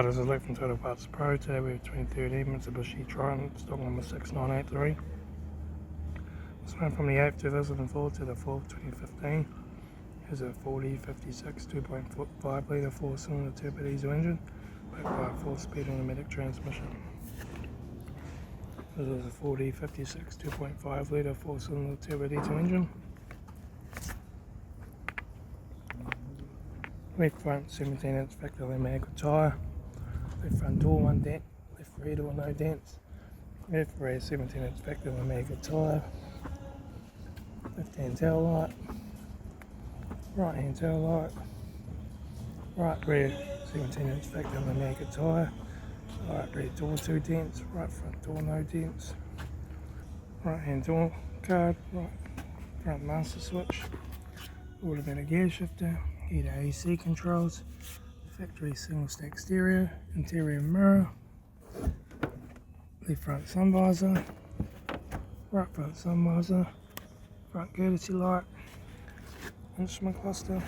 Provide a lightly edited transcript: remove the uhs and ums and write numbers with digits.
Hi, this is Luke from Total Parts Pro. Today we have 2013 Mitsubishi Triton, stock number 6983. This one from the 8th 2004 to the 4th 2015. Is a 4056 2.5 litre 4-cylinder turbo diesel engine backed by a 4-speed automatic transmission. This is a 4056 2.5 litre 4-cylinder turbo diesel engine. Left front 17-inch factory medical tyre. Left front door 1 dent. Left rear door no dents. Left rear 17-inch factory medical tyre. Left hand tail light. Right hand tail light. Right rear 17-inch factory medical tyre. Right rear door 2 dents. Right front door no dents. Right hand door card. Right front master switch. Automatic gear shifter. Heater AC controls, factory single stack stereo, interior mirror, left front sun visor, right front sun visor, front courtesy light, instrument cluster,